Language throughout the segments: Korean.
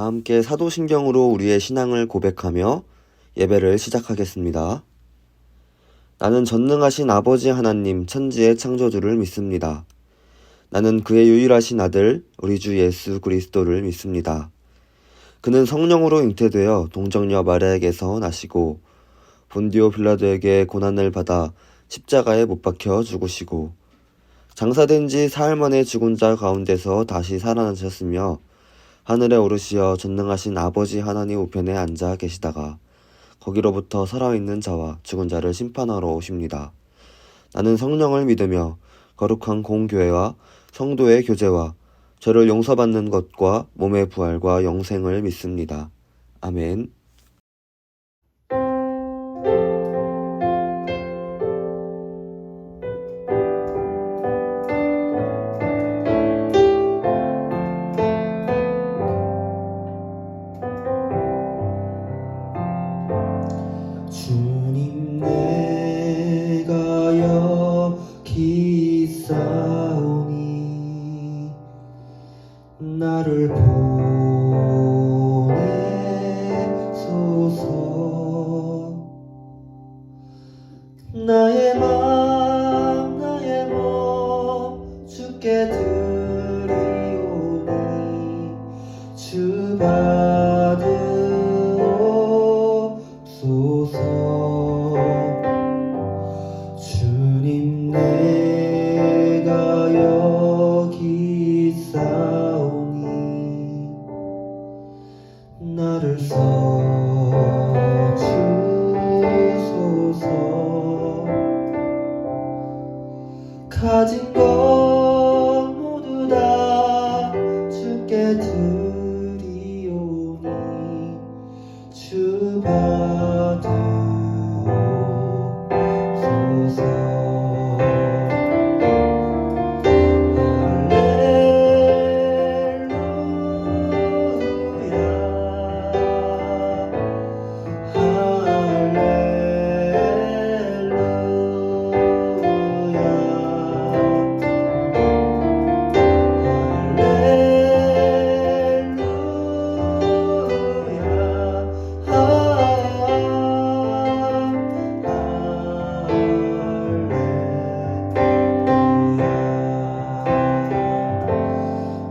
다 함께 사도신경으로 우리의 신앙을 고백하며 예배를 시작하겠습니다. 나는 전능하신 아버지 하나님 천지의 창조주를 믿습니다. 나는 그의 유일하신 아들 우리 주 예수 그리스도를 믿습니다. 그는 성령으로 잉태되어 동정녀 마리아에게서 나시고 본디오 빌라도에게 고난을 받아 십자가에 못 박혀 죽으시고 장사된 지 사흘 만에 죽은 자 가운데서 다시 살아나셨으며 하늘에 오르시어 전능하신 아버지 하나님 우편에 앉아 계시다가 거기로부터 살아있는 자와 죽은 자를 심판하러 오십니다. 나는 성령을 믿으며 거룩한 공교회와 성도의 교제와 죄를 용서받는 것과 몸의 부활과 영생을 믿습니다. 아멘. 주님 내가 여기 있사오니 나를 보내소서. 나의 맘 나의 몸 주께 드리오니 주 받으옵소서. 주님 내가 여기 있사오니 나를 써주소서. 가진 것 모두 다 주께 드리오니 주 받으옵소서.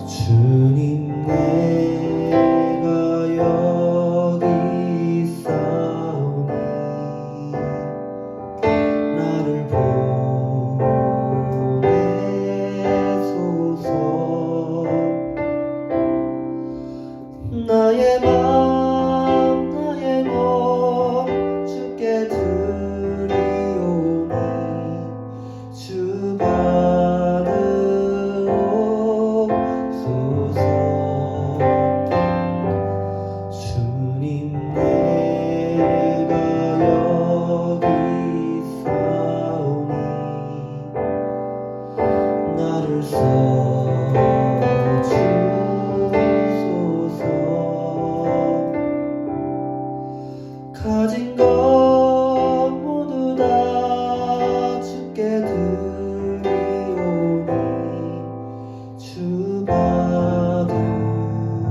주님 내가 여기 있사오니 나를 보내소서. 나의 맘 나의 몸 주께 드리오니 주 받으옵소서. 주님 내가 여기 있사오니 나를 써주소서. 가진 것 모두 다 주께 드리오니 주 받으옵소서. 할렐루야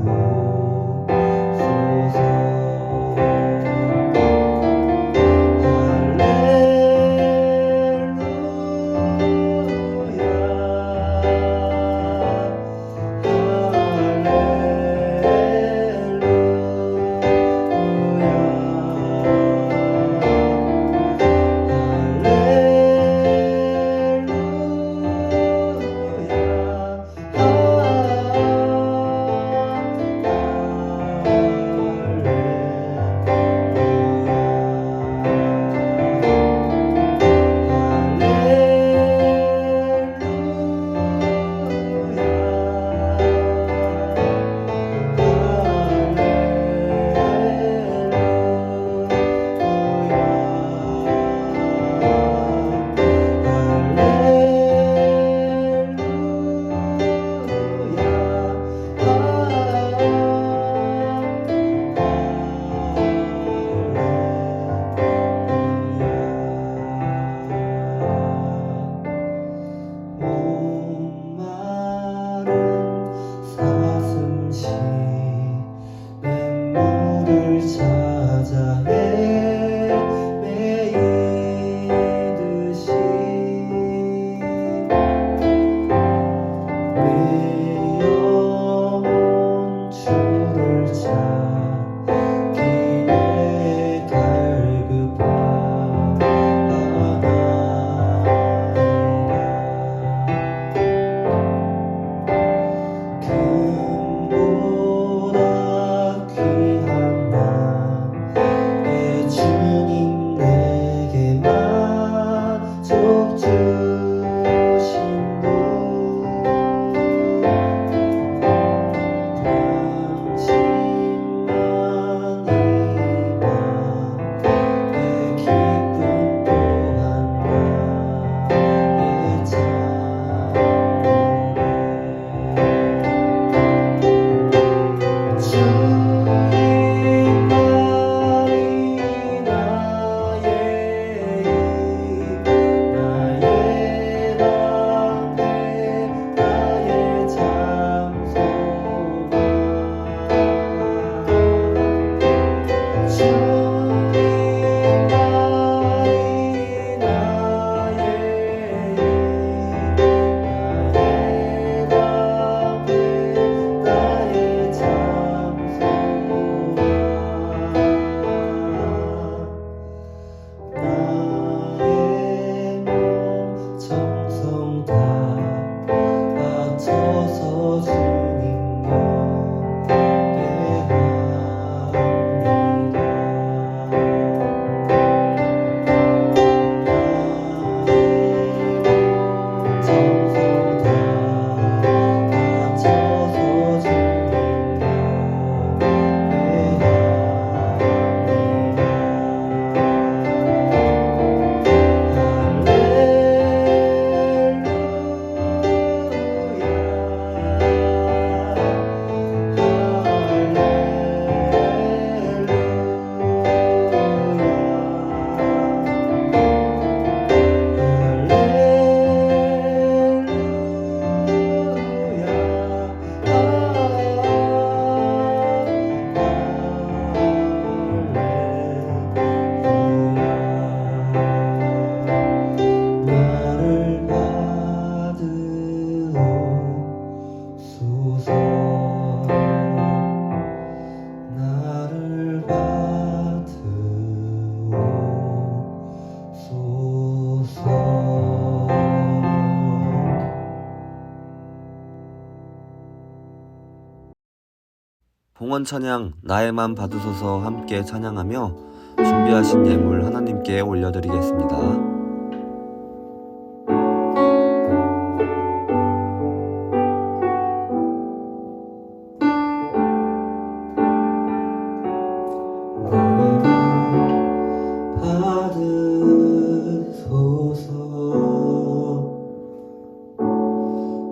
봉헌 찬양 나에만 받으소서 함께 찬양하며 준비하신 예물 하나님께 올려드리겠습니다.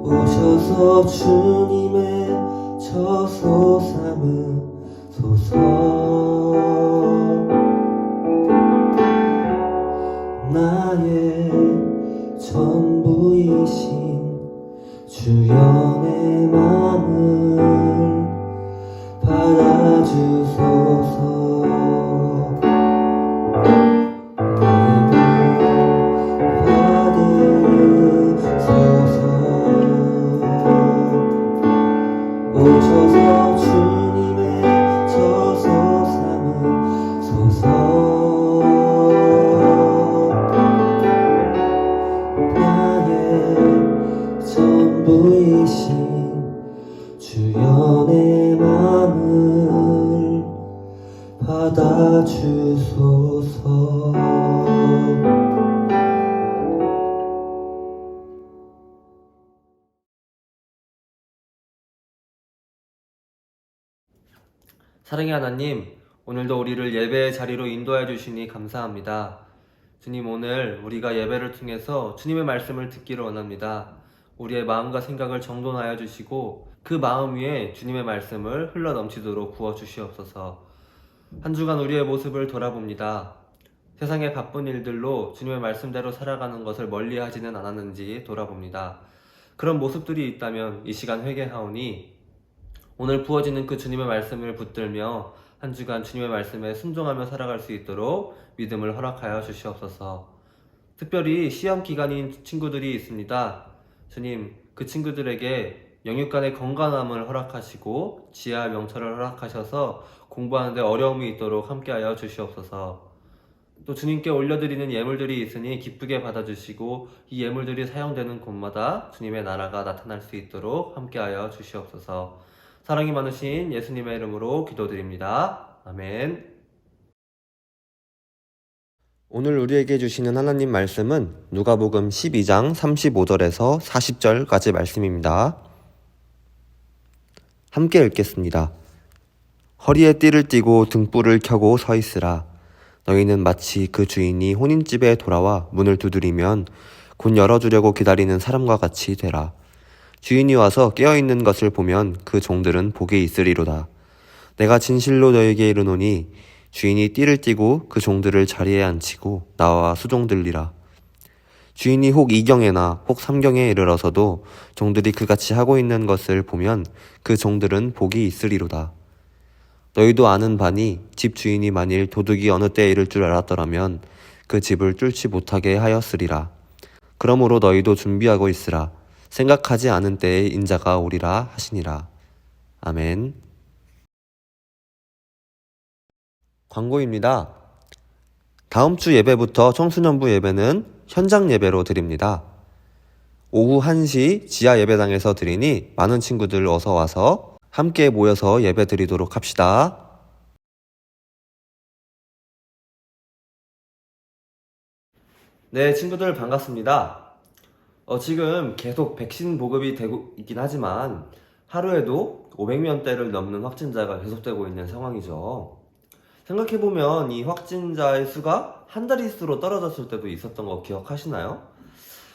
오셔서 주님의 저소 삼으소서. 나의 전부이신 주여 내 맘을 받아주소서. 오셔서 주님의 저소 삼으소서. 나의 전부이신 주여 내 맘을 받아주소서. 사랑의 하나님, 오늘도 우리를 예배의 자리로 인도해 주시니 감사합니다. 주님, 오늘 우리가 예배를 통해서 주님의 말씀을 듣기를 원합니다. 우리의 마음과 생각을 정돈하여 주시고 그 마음 위에 주님의 말씀을 흘러 넘치도록 부어 주시옵소서. 한 주간 우리의 모습을 돌아봅니다. 세상의 바쁜 일들로 주님의 말씀대로 살아가는 것을 멀리 하지는 않았는지 돌아봅니다. 그런 모습들이 있다면 이 시간 회개하오니 오늘 부어지는 그 주님의 말씀을 붙들며 한 주간 주님의 말씀에 순종하며 살아갈 수 있도록 믿음을 허락하여 주시옵소서. 특별히 시험 기간인 친구들이 있습니다. 주님, 그 친구들에게 영육간의 건강함을 허락하시고 지혜와 명철을 허락하셔서 공부하는데 어려움이 있도록 함께하여 주시옵소서. 또 주님께 올려드리는 예물들이 있으니 기쁘게 받아주시고 이 예물들이 사용되는 곳마다 주님의 나라가 나타날 수 있도록 함께하여 주시옵소서. 사랑이 많으신 예수님의 이름으로 기도드립니다. 아멘. 오늘 우리에게 주시는 하나님 말씀은 누가복음 12장 35절에서 40절까지 말씀입니다. 함께 읽겠습니다. 허리에 띠를 띠고 등불을 켜고 서 있으라. 너희는 마치 그 주인이 혼인집에 돌아와 문을 두드리면 곧 열어주려고 기다리는 사람과 같이 되라. 주인이 와서 깨어있는 것을 보면 그 종들은 복이 있으리로다. 내가 진실로 너에게 이르노니 주인이 띠를 띠고 그 종들을 자리에 앉히고 나와 수종들리라. 주인이 혹 2경에나 혹 3경에 이르러서도 종들이 그같이 하고 있는 것을 보면 그 종들은 복이 있으리로다. 너희도 아는 바니 집 주인이 만일 도둑이 어느 때에 이를 줄 알았더라면 그 집을 뚫지 못하게 하였으리라. 그러므로 너희도 준비하고 있으라. 생각하지 않은 때에 인자가 오리라 하시니라. 아멘. 광고입니다. 다음 주 예배부터 청소년부 예배는 현장 예배로 드립니다. 오후 1시 지하 예배당에서 드리니 많은 친구들 어서 와서 함께 모여서 예배 드리도록 합시다. 네, 친구들 반갑습니다. 지금 계속 백신 보급이 되고 있긴 하지만 하루에도 500명대를 넘는 확진자가 계속되고 있는 상황이죠. 생각해보면 이 확진자의 수가 한 달 이수로 떨어졌을 때도 있었던 거 기억하시나요?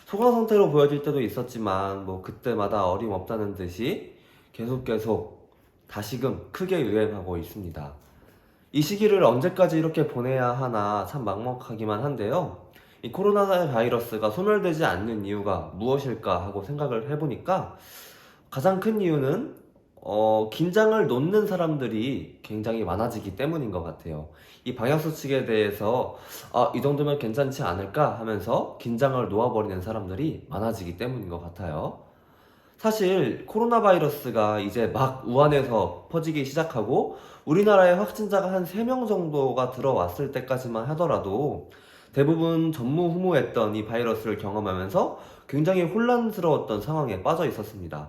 소강 상태로 보여질 때도 있었지만 그때마다 어림없다는 듯이 계속 다시금 크게 유행하고 있습니다. 이 시기를 언제까지 이렇게 보내야 하나 참 막막하기만 한데요. 이 코로나 바이러스가 소멸되지 않는 이유가 무엇일까 하고 생각을 해보니까 가장 큰 이유는 긴장을 놓는 사람들이 굉장히 많아지기 때문인 것 같아요. 이 방역수칙에 대해서 이 정도면 괜찮지 않을까 하면서 긴장을 놓아버리는 사람들이 많아지기 때문인 것 같아요. 사실 코로나 바이러스가 이제 막 우한에서 퍼지기 시작하고 우리나라에 확진자가 한 3명 정도가 들어왔을 때까지만 하더라도 대부분 전무후무했던 이 바이러스를 경험하면서 굉장히 혼란스러웠던 상황에 빠져 있었습니다.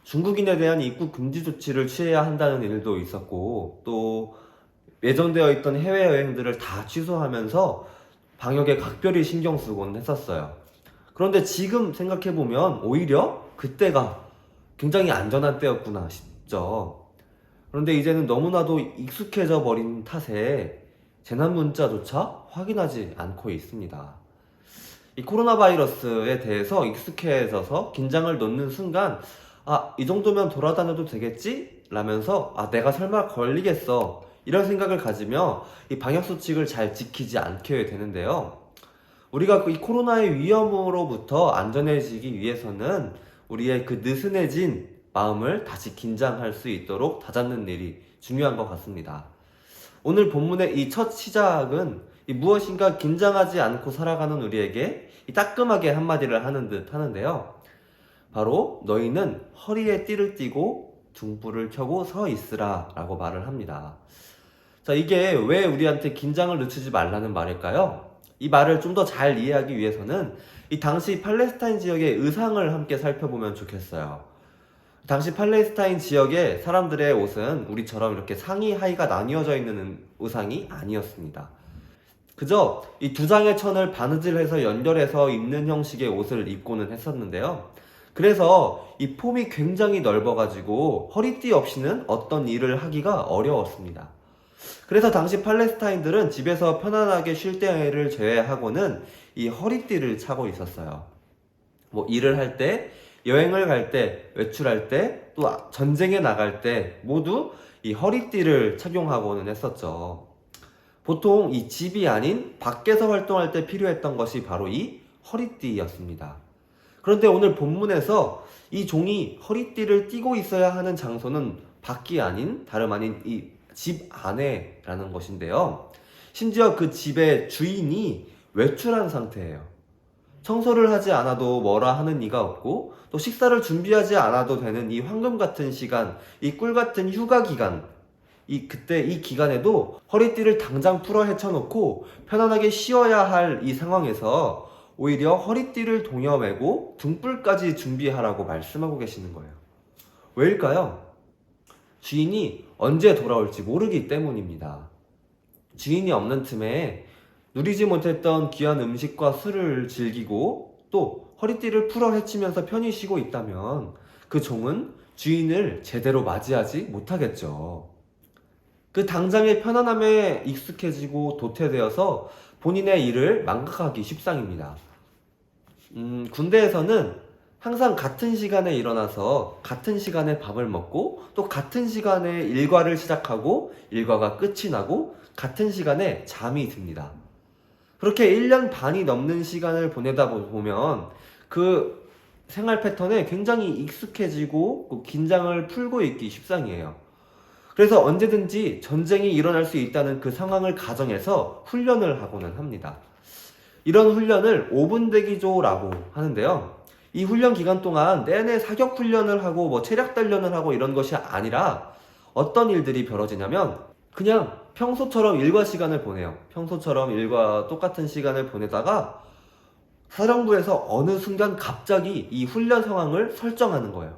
중국인에 대한 입국 금지 조치를 취해야 한다는 일도 있었고, 또 예정되어 있던 해외여행들을 다 취소하면서 방역에 각별히 신경 쓰곤 했었어요. 그런데 지금 생각해보면 오히려 그때가 굉장히 안전한 때였구나 싶죠. 그런데 이제는 너무나도 익숙해져 버린 탓에 재난 문자조차 확인하지 않고 있습니다. 이 코로나 바이러스에 대해서 익숙해져서 긴장을 놓는 순간, 이 정도면 돌아다녀도 되겠지? 라면서, 내가 설마 걸리겠어. 이런 생각을 가지며 이 방역수칙을 잘 지키지 않게 되는데요. 우리가 이 코로나의 위험으로부터 안전해지기 위해서는 우리의 그 느슨해진 마음을 다시 긴장할 수 있도록 다잡는 일이 중요한 것 같습니다. 오늘 본문의 이 첫 시작은 이 무엇인가 긴장하지 않고 살아가는 우리에게 이 따끔하게 한마디를 하는 듯 하는데요. 바로 너희는 허리에 띠를 띠고 등불을 켜고 서 있으라 라고 말을 합니다. 자, 이게 왜 우리한테 긴장을 늦추지 말라는 말일까요? 이 말을 좀 더 잘 이해하기 위해서는 이 당시 팔레스타인 지역의 의상을 함께 살펴보면 좋겠어요. 당시 팔레스타인 지역의 사람들의 옷은 우리처럼 이렇게 상의 하의가 나뉘어져 있는 의상이 아니었습니다. 그저 이 두 장의 천을 바느질해서 연결해서 입는 형식의 옷을 입고는 했었는데요. 그래서 이 폼이 굉장히 넓어가지고 허리띠 없이는 어떤 일을 하기가 어려웠습니다. 그래서 당시 팔레스타인들은 집에서 편안하게 쉴 때를 제외하고는 이 허리띠를 차고 있었어요. 뭐 일을 할 때, 여행을 갈 때, 외출할 때, 또 전쟁에 나갈 때 모두 이 허리띠를 착용하고는 했었죠. 보통 이 집이 아닌 밖에서 활동할 때 필요했던 것이 바로 이 허리띠였습니다. 그런데 오늘 본문에서 이 종이 허리띠를 띠고 있어야 하는 장소는 밖이 아닌 다름 아닌 이 집 안에라는 것인데요. 심지어 그 집의 주인이 외출한 상태예요. 청소를 하지 않아도 뭐라 하는 이가 없고 또 식사를 준비하지 않아도 되는 이 황금 같은 시간, 이 꿀 같은 휴가 기간, 그때 이 기간에도 허리띠를 당장 풀어 헤쳐놓고 편안하게 쉬어야 할 이 상황에서 오히려 허리띠를 동여매고 등불까지 준비하라고 말씀하고 계시는 거예요. 왜일까요? 주인이 언제 돌아올지 모르기 때문입니다. 주인이 없는 틈에 누리지 못했던 귀한 음식과 술을 즐기고 또 허리띠를 풀어 헤치면서 편히 쉬고 있다면 그 종은 주인을 제대로 맞이하지 못하겠죠. 그 당장의 편안함에 익숙해지고 도태되어서 본인의 일을 망각하기 십상입니다. 군대에서는 항상 같은 시간에 일어나서 같은 시간에 밥을 먹고 또 같은 시간에 일과를 시작하고 일과가 끝이 나고 같은 시간에 잠이 듭니다. 그렇게 1년 반이 넘는 시간을 보내다 보면 그 생활 패턴에 굉장히 익숙해지고 긴장을 풀고 있기 십상이에요. 그래서 언제든지 전쟁이 일어날 수 있다는 그 상황을 가정해서 훈련을 하고는 합니다. 이런 훈련을 5분 대기조라고 하는데요. 이 훈련 기간 동안 내내 사격 훈련을 하고 뭐 체력 단련을 하고 이런 것이 아니라 어떤 일들이 벌어지냐면 그냥 평소처럼 일과 시간을 보내요. 평소처럼 일과 똑같은 시간을 보내다가 사령부에서 어느 순간 갑자기 이 훈련 상황을 설정하는 거예요.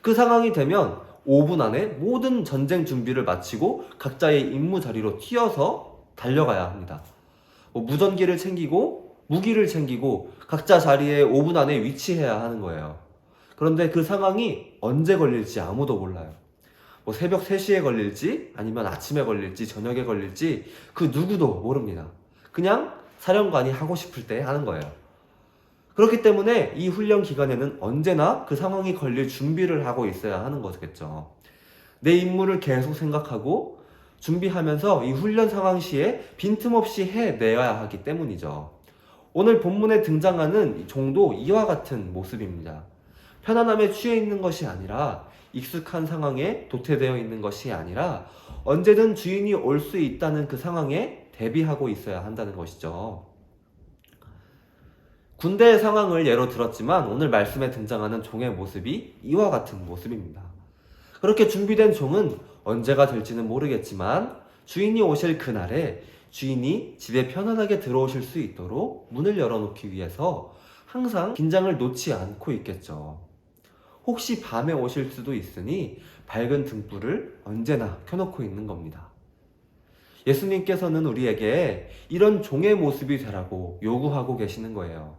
그 상황이 되면 5분 안에 모든 전쟁 준비를 마치고 각자의 임무 자리로 튀어서 달려가야 합니다. 무전기를 챙기고 무기를 챙기고 각자 자리에 5분 안에 위치해야 하는 거예요. 그런데 그 상황이 언제 걸릴지 아무도 몰라요. 새벽 3시에 걸릴지 아니면 아침에 걸릴지 저녁에 걸릴지 그 누구도 모릅니다. 그냥 사령관이 하고 싶을 때 하는 거예요. 그렇기 때문에 이 훈련 기간에는 언제나 그 상황이 걸릴 준비를 하고 있어야 하는 거겠죠. 내 임무를 계속 생각하고 준비하면서 이 훈련 상황 시에 빈틈없이 해내야 하기 때문이죠. 오늘 본문에 등장하는 종도 이와 같은 모습입니다. 편안함에 취해 있는 것이 아니라 익숙한 상황에 도태되어 있는 것이 아니라 언제든 주인이 올 수 있다는 그 상황에 대비하고 있어야 한다는 것이죠. 군대의 상황을 예로 들었지만 오늘 말씀에 등장하는 종의 모습이 이와 같은 모습입니다. 그렇게 준비된 종은 언제가 될지는 모르겠지만 주인이 오실 그날에 주인이 집에 편안하게 들어오실 수 있도록 문을 열어놓기 위해서 항상 긴장을 놓지 않고 있겠죠. 혹시 밤에 오실 수도 있으니 밝은 등불을 언제나 켜놓고 있는 겁니다. 예수님께서는 우리에게 이런 종의 모습이 되라고 요구하고 계시는 거예요.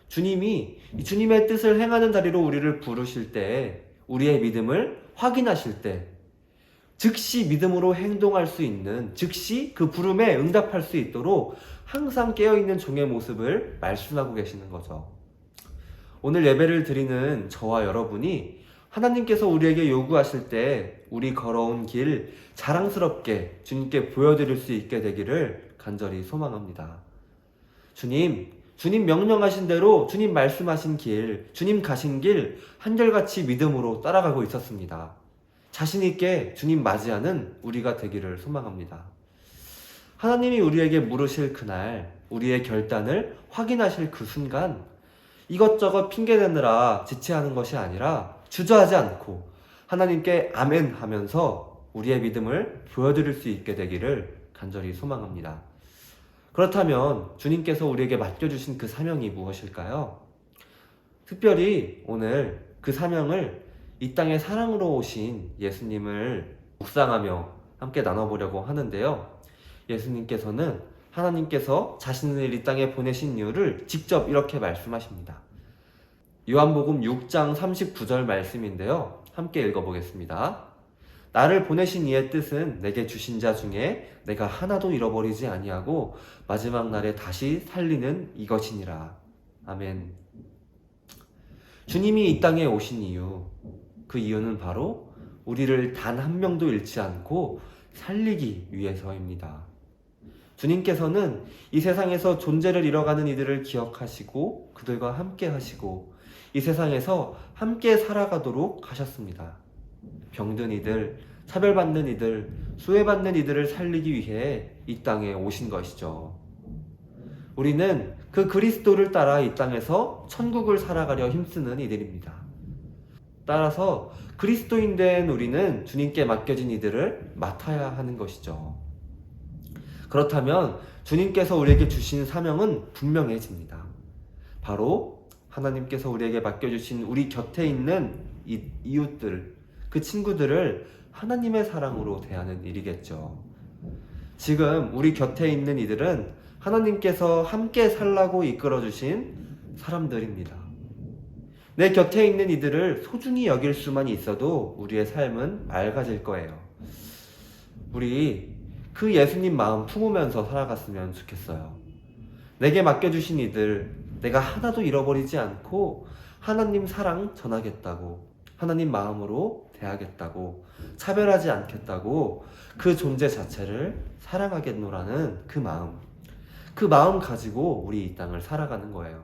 주님이 주님의 뜻을 행하는 자리로 우리를 부르실 때, 우리의 믿음을 확인하실 때 즉시 믿음으로 행동할 수 있는, 즉시 그 부름에 응답할 수 있도록 항상 깨어있는 종의 모습을 말씀하고 계시는 거죠. 오늘 예배를 드리는 저와 여러분이 하나님께서 우리에게 요구하실 때 우리 걸어온 길 자랑스럽게 주님께 보여드릴 수 있게 되기를 간절히 소망합니다. 주님 명령하신 대로 주님 말씀하신 길, 주님 가신 길 한결같이 믿음으로 따라가고 있었습니다. 자신 있게 주님 맞이하는 우리가 되기를 소망합니다. 하나님이 우리에게 물으실 그날, 우리의 결단을 확인하실 그 순간, 이것저것 핑계대느라 지체하는 것이 아니라 주저하지 않고 하나님께 아멘 하면서 우리의 믿음을 보여드릴 수 있게 되기를 간절히 소망합니다. 그렇다면 주님께서 우리에게 맡겨주신 그 사명이 무엇일까요? 특별히 오늘 그 사명을 이 땅에 사랑으로 오신 예수님을 묵상하며 함께 나눠보려고 하는데요. 예수님께서는 하나님께서 자신을 이 땅에 보내신 이유를 직접 이렇게 말씀하십니다. 요한복음 6장 39절 말씀인데요. 함께 읽어보겠습니다. 나를 보내신 이의 뜻은 내게 주신 자 중에 내가 하나도 잃어버리지 아니하고 마지막 날에 다시 살리는 이것이니라. 아멘. 주님이 이 땅에 오신 이유, 그 이유는 바로 우리를 단 한 명도 잃지 않고 살리기 위해서입니다. 주님께서는 이 세상에서 존재를 잃어가는 이들을 기억하시고 그들과 함께 하시고 이 세상에서 함께 살아가도록 하셨습니다. 병든 이들, 차별받는 이들, 수혜받는 이들을 살리기 위해 이 땅에 오신 것이죠. 우리는 그 그리스도를 따라 이 땅에서 천국을 살아가려 힘쓰는 이들입니다. 따라서 그리스도인 된 우리는 주님께 맡겨진 이들을 맡아야 하는 것이죠. 그렇다면 주님께서 우리에게 주신 사명은 분명해집니다. 바로 하나님께서 우리에게 맡겨주신 우리 곁에 있는 이웃들, 그 친구들을 하나님의 사랑으로 대하는 일이겠죠. 지금 우리 곁에 있는 이들은 하나님께서 함께 살라고 이끌어주신 사람들입니다. 내 곁에 있는 이들을 소중히 여길 수만 있어도 우리의 삶은 맑아질 거예요. 우리 그 예수님 마음 품으면서 살아갔으면 좋겠어요. 내게 맡겨주신 이들, 내가 하나도 잃어버리지 않고 하나님 사랑 전하겠다고, 하나님 마음으로 대하겠다고, 차별하지 않겠다고, 그 존재 자체를 사랑하겠노라는 그 마음 가지고 우리 이 땅을 살아가는 거예요.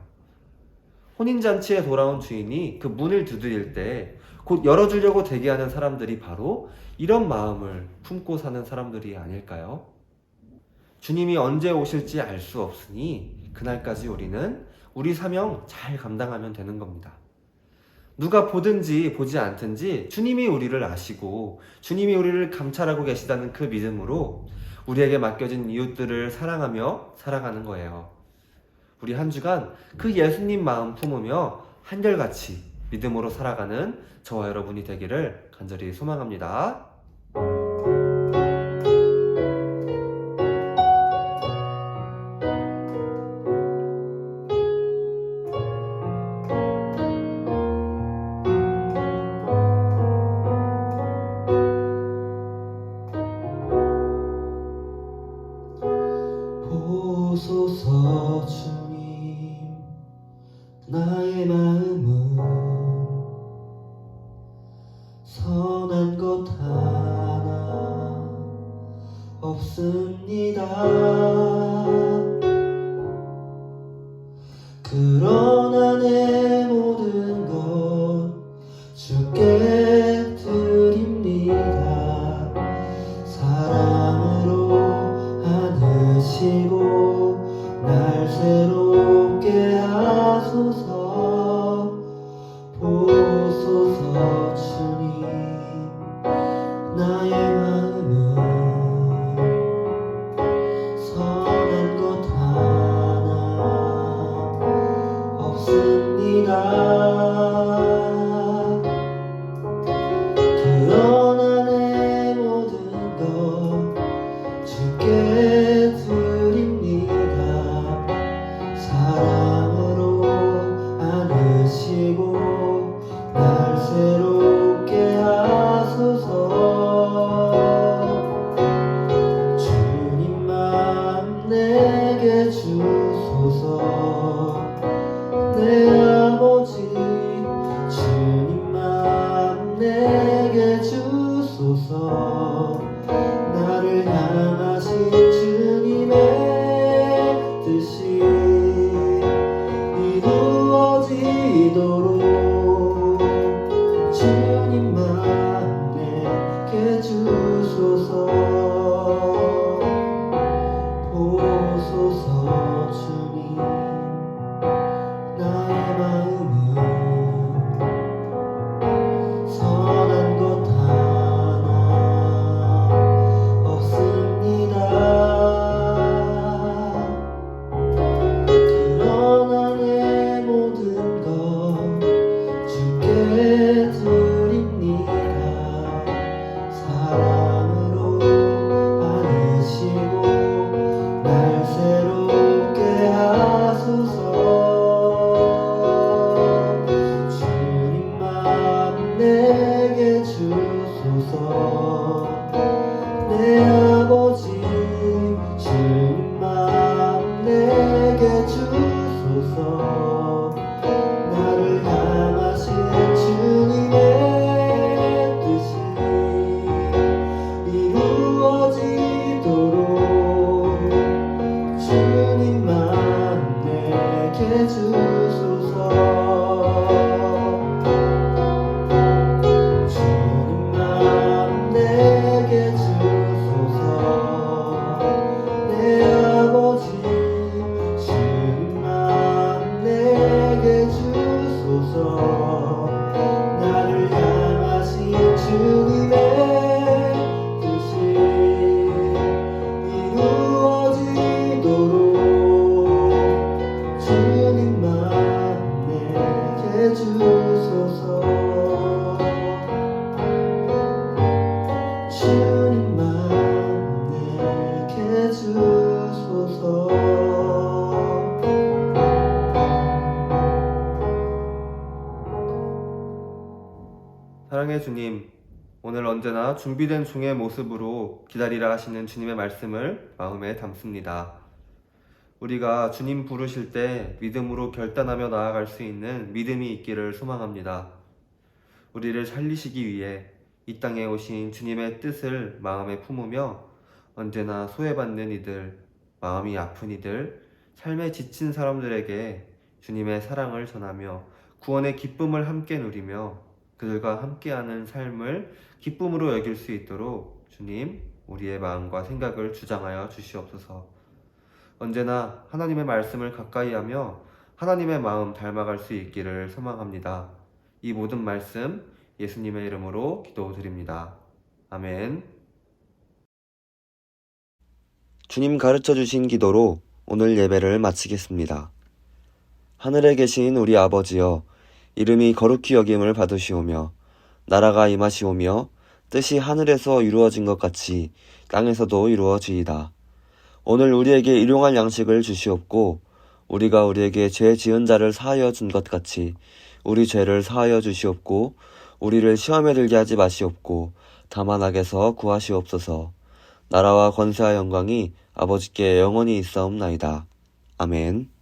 혼인잔치에 돌아온 주인이 그 문을 두드릴 때 곧 열어주려고 대기하는 사람들이 바로 이런 마음을 품고 사는 사람들이 아닐까요? 주님이 언제 오실지 알 수 없으니 그날까지 우리는 우리 사명 잘 감당하면 되는 겁니다. 누가 보든지 보지 않든지 주님이 우리를 아시고 주님이 우리를 감찰하고 계시다는 그 믿음으로 우리에게 맡겨진 이웃들을 사랑하며 살아가는 거예요. 우리 한 주간 그 예수님 마음 품으며 한결같이 믿음으로 살아가는 저와 여러분이 되기를 간절히 소망합니다. 보소서 주님, 나의 마음은 선한 것 하나 없습니다. 그러나 내 모든 것 주께 드립니다. 사랑으로 안으시고 날 새롭게 하소서. 보소서 주님, 나의 마음은 선한 것 하나 없습니다. 내게 주소서. 내 아버지 주님만 내게 주소서. 나를 향하신 주님의 뜻이 이루어지도록 주님만 내게 주소서. 보소서 주님, 나의 마음은 선한 것 하나 없습니다. 그러나 내 모든 것 주께 드립니다. 사랑으로 안으시고 날 새롭게 하소서. 주님만 내게 주소서. 내 아버지 주님만 내게 주소서. 나를 향하신 주님의 뜻이 이루어지도록 주님만 내게 주소서. 주님만 내게 주소서. 내 아버지 주님만 내게 주소서. 나를 향하신 주님의 뜻이 이루어지도록 주님만 내게 주소서. 주님만 내게 주소서. 사랑의 주님, 오늘 언제나 준비된 종의 모습으로 기다리라 하시는 주님의 말씀을 마음에 담습니다. 우리가 주님 부르실 때 믿음으로 결단하며 나아갈 수 있는 믿음이 있기를 소망합니다. 우리를 살리시기 위해 이 땅에 오신 주님의 뜻을 마음에 품으며 언제나 소외받는 이들, 마음이 아픈 이들, 삶에 지친 사람들에게 주님의 사랑을 전하며 구원의 기쁨을 함께 누리며 그들과 함께하는 삶을 기쁨으로 여길 수 있도록 주님, 우리의 마음과 생각을 주장하여 주시옵소서. 언제나 하나님의 말씀을 가까이 하며 하나님의 마음 닮아갈 수 있기를 소망합니다. 이 모든 말씀 예수님의 이름으로 기도드립니다. 아멘. 주님 가르쳐 주신 기도로 오늘 예배를 마치겠습니다. 하늘에 계신 우리 아버지여, 이름이 거룩히 여김을 받으시오며 나라가 임하시오며 뜻이 하늘에서 이루어진 것 같이 땅에서도 이루어지이다. 오늘 우리에게 일용할 양식을 주시옵고 우리가 우리에게 죄 지은 자를 사하여 준 것 같이 우리 죄를 사하여 주시옵고 우리를 시험에 들게 하지 마시옵고 다만 악에서 구하시옵소서. 나라와 권세와 영광이 아버지께 영원히 있사옵나이다. 아멘.